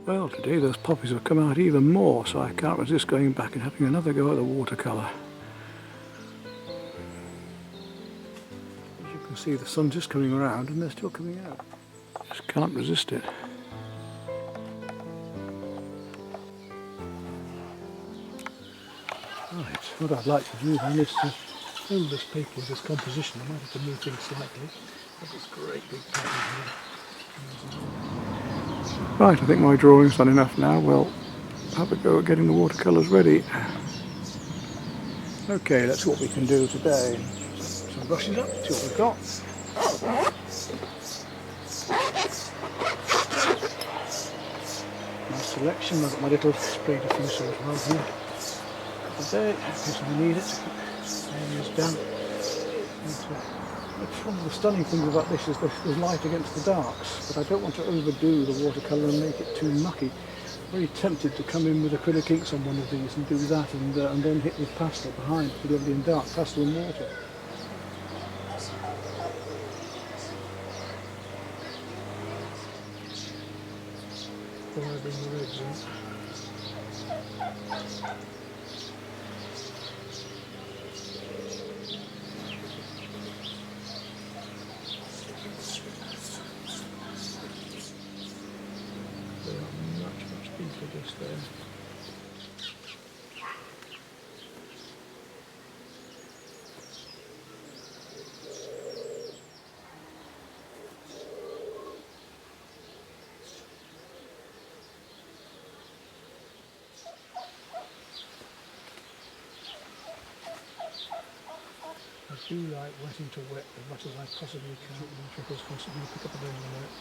Well, today those poppies have come out even more, so I can't resist going back and having another go at the watercolour. As you can see, the sun's just coming around and they're still coming out. Just can't resist it. Right, what I'd like to do then is to fill this paper with this composition. I might have to move things slightly. I've this great big pattern here. Right, I think my drawing's done enough now. We'll have a go at getting the watercolours ready. Okay, that's what we can do today. Some brushes up, see what we've got. Nice selection. I've got my little spray diffuser as well here. Today, in case we need it to keep areas damp. One of the stunning things about this is there's light against the darks, but I don't want to overdo the watercolour and make it too mucky. I'm very tempted to come in with acrylic inks on one of these and do that, and then hit with pastel behind, particularly in dark, pastel and water. Before I bring the reds in. They are much deeper just there. I do like wetting to wet as much as I possibly can. The trick is constantly pick up a bit of the net.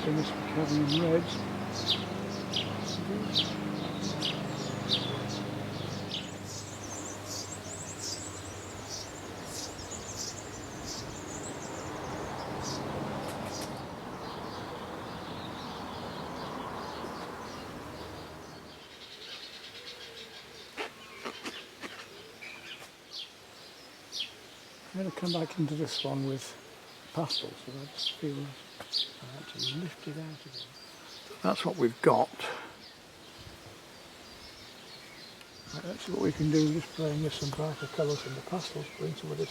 Finish covering in reds. I'm going to come back into this one with pastels, so I just feel I have to lift it out again. That's what we've got. Right, let's see what we can do just playing with some brighter colours from the pastels, bring some of this.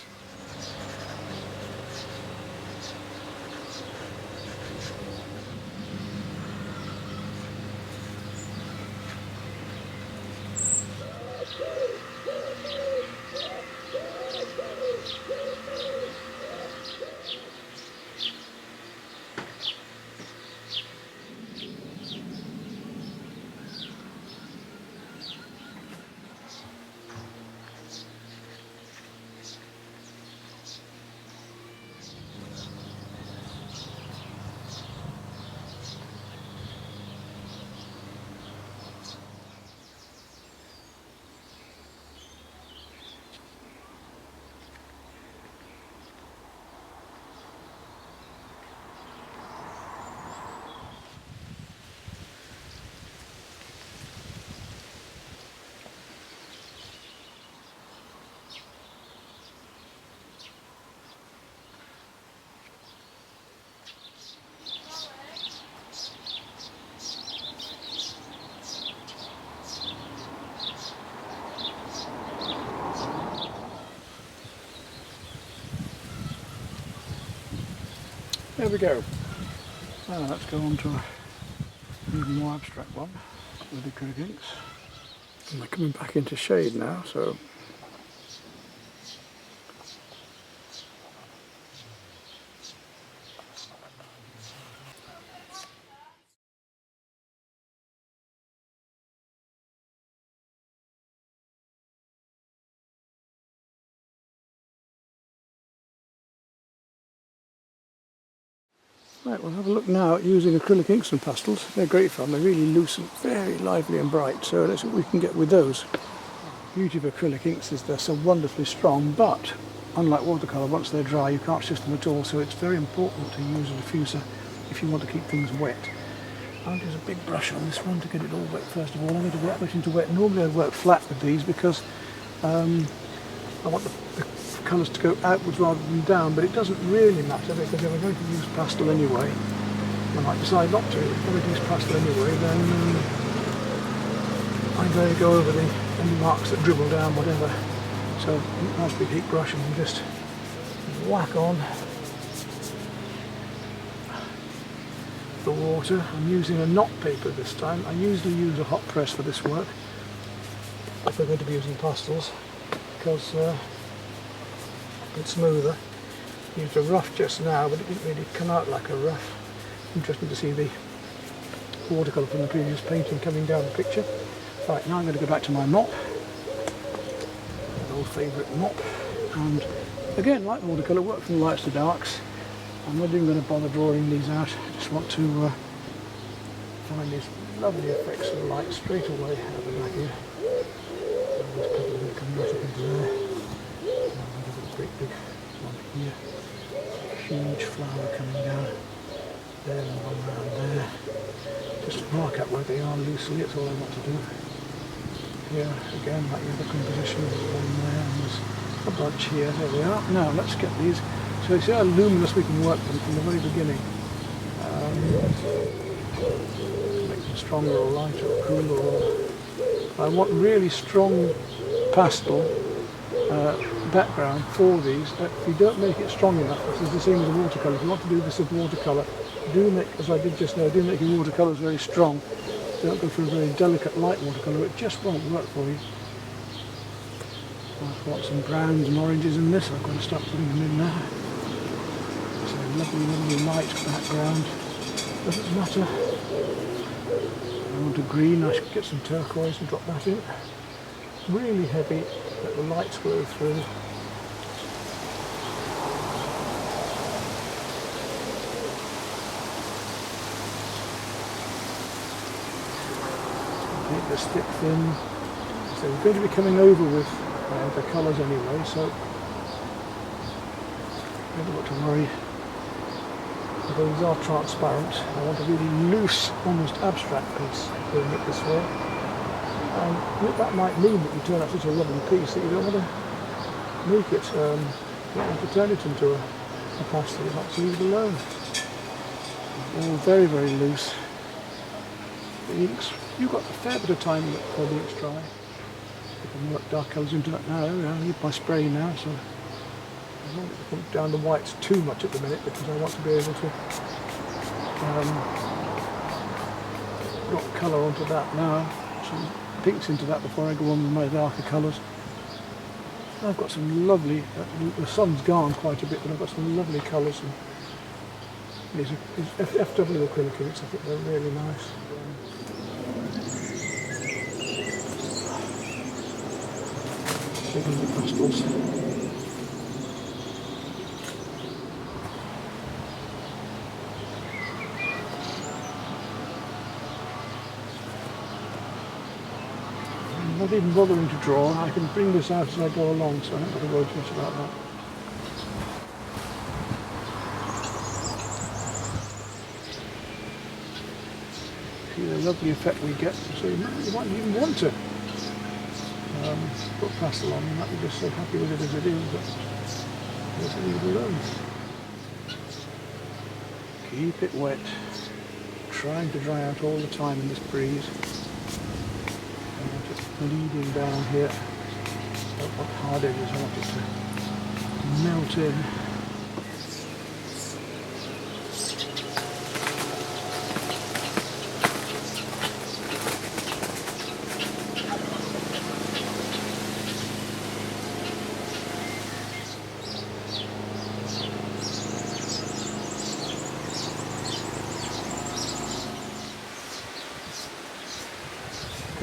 There we go. Now let's go on to an even more abstract one with acrylic inks. And they're coming back into shade now, so right, we'll have a look now at using acrylic inks and pastels. They're great fun, they're really loose and very lively and bright, so let's see what we can get with those. The beauty of acrylic inks is they're so wonderfully strong, but unlike watercolour, once they're dry you can't shift them at all, so it's very important to use a diffuser if you want to keep things wet. I'll use a big brush on this one to get it all wet first of all. I'm going to work it into wet. Normally I work flat with these because I want the colours to go outwards rather than down, but it doesn't really matter because if I'm going to use pastel anyway, I might decide not to. If I'm going to use pastel anyway, then I'm going to go over any marks that dribble down, whatever. So nice big heat brush and just whack on the water. I'm using a knot paper this time. I usually use a hot press for this work if we're going to be using pastels because it's smoother. I used a rough just now, but it didn't really come out like a rough. Interesting to see the watercolour from the previous painting coming down the picture. Right, now I'm going to go back to my mop, an old favourite mop, and again, like watercolour, work from lights to darks. I'm not even going to bother drawing these out. I just want to find these lovely effects of light straight away out of the back here. And this purple going to come right up into there. And I've got a great big one here. Huge flower coming down there and one round there. Just mark out where they are loosely, that's all I want to do. Here again, like the other composition, there's one there and there's a bunch here. There we are. Now let's get these. So you see how luminous we can work them from the very beginning. Make them stronger or lighter or cooler. Or I want really strong pastel background for these. If you don't make it strong enough, this is the same as a watercolour. If you want to do this with watercolour, do make, as I did just now, do make your watercolours very strong. Don't go for a very delicate light watercolour, it just won't work for you. I've got some browns and oranges in this, I'm going to start putting them in now. So lovely, lovely light background. Doesn't matter. I want a green, I should get some turquoise and drop that in. Really heavy, let the lights flow through. Make this stick thin. So we're going to be coming over with the colours anyway, so never got to worry. Although these are transparent, I want a really loose, almost abstract piece doing it this way. And that might mean that you turn out such a lovely piece that you don't want to make it, you don't want to turn it into a pastel, you want to leave it alone. All very, very loose. The inks, you've got a fair bit of time before the inks dry. I can work dark colours into that now. I need my spray now, so I don't want to put down the whites too much at the minute because I want to be able to drop colour onto that now. Some pinks into that before I go on with my darker colours. I've got some lovely, the sun's gone quite a bit, but I've got some lovely colours. And these are FW acrylic inks, I think they're really nice. Taking the pastels. I'm not even bothering to draw, I can bring this out as I go along, so I don't have to worry too much about that. See the lovely effect we get, so you might even want to put pastel on, and that we're just so happy with it as it is, but just leave it alone. Keep it wet, trying to dry out all the time in this breeze. I want it bleeding down here. I don't want hard edges, I want it to melt in.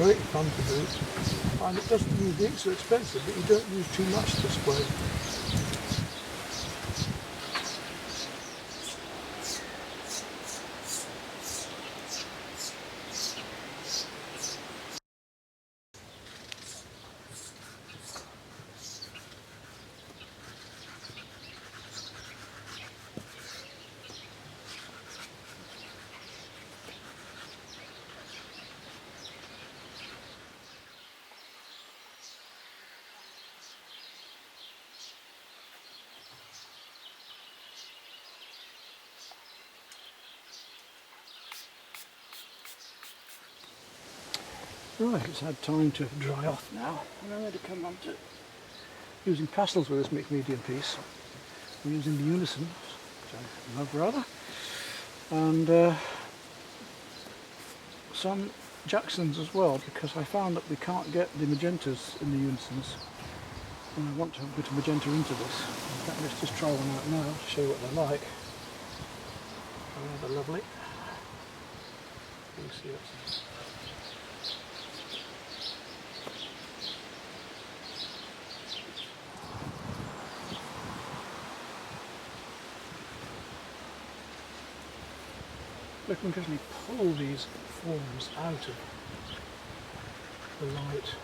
great fun to do, and it doesn't mean the inks are expensive, but you don't use too much to spray. Right, it's had time to dry off now, and I'm going to come on to using pastels with this mixed medium piece. I'm using the Unison, which I love rather, and some Jacksons as well, because I found that we can't get the magentas in the Unisons, and I want to have a bit of magenta into this. In fact, let's just try one out now to show you what they're like. Oh, they're lovely. You can see that's we can actually pull these forms out of the light.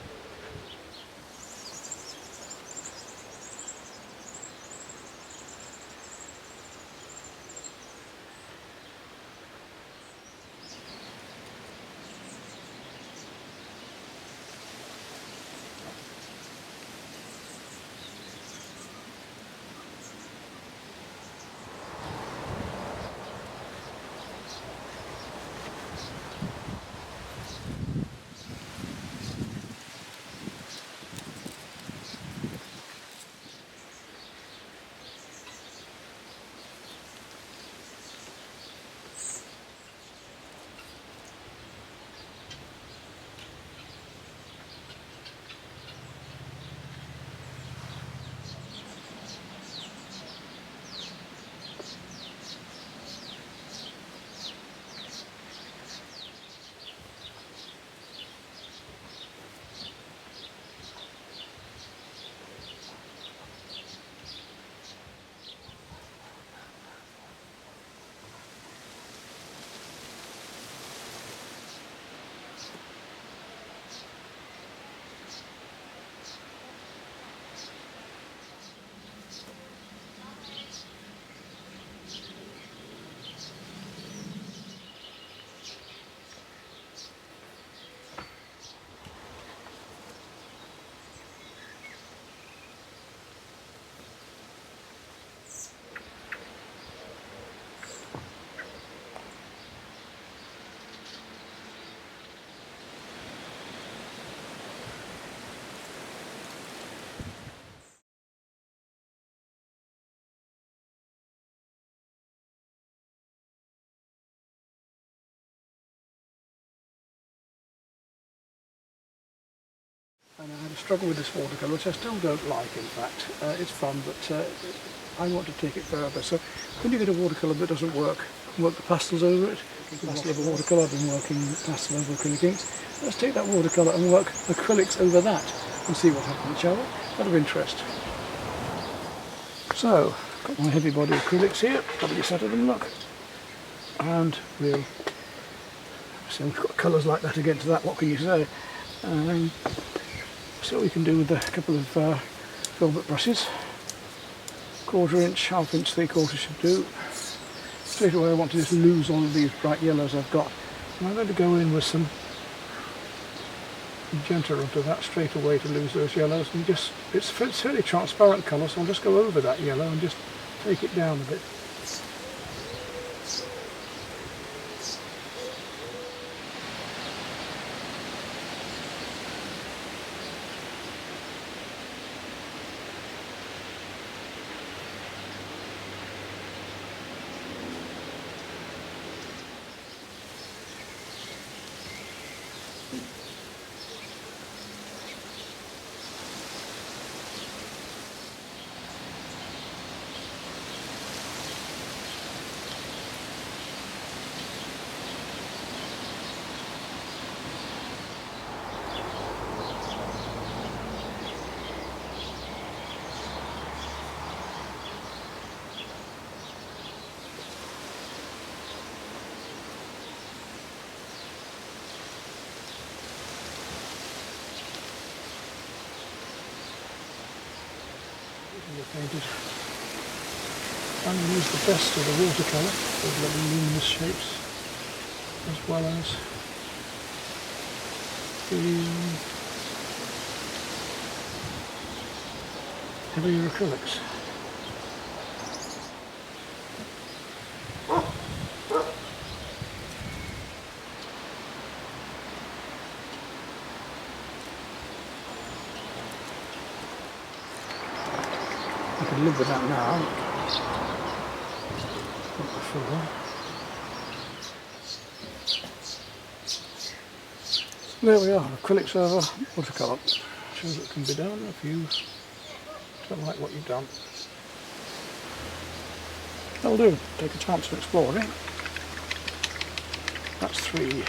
And I had a struggle with this watercolour, which I still don't like, in fact. It's fun, but I want to take it further. So when you get a watercolour that doesn't work the pastels over it. Pastel over watercolour, I've been working pastel over acrylic inks. Let's take that watercolour and work acrylics over that and see what happens, shall we? Out of interest. So, got my heavy body acrylics here, probably set of them, look. And we'll, so we've got colours like that against that, what can you say? See what we can do with a couple of velvet brushes. 1/4 inch, 1/2 inch, 3/4 should do. Straight away I want to just lose all of these bright yellows I've got. And I'm going to go in with some magenta onto that straight away to lose those yellows. And just, it's fairly transparent colour, so I'll just go over that yellow and just take it down a bit. painted. I'm going to use the best of the watercolour with lovely luminous shapes, as well as the heavier acrylics. I can live with that now. Not before. There we are, acrylics over watercolour. Shows what can be done if you don't like what you've done. That'll do. Take a chance to explore it. That's 3.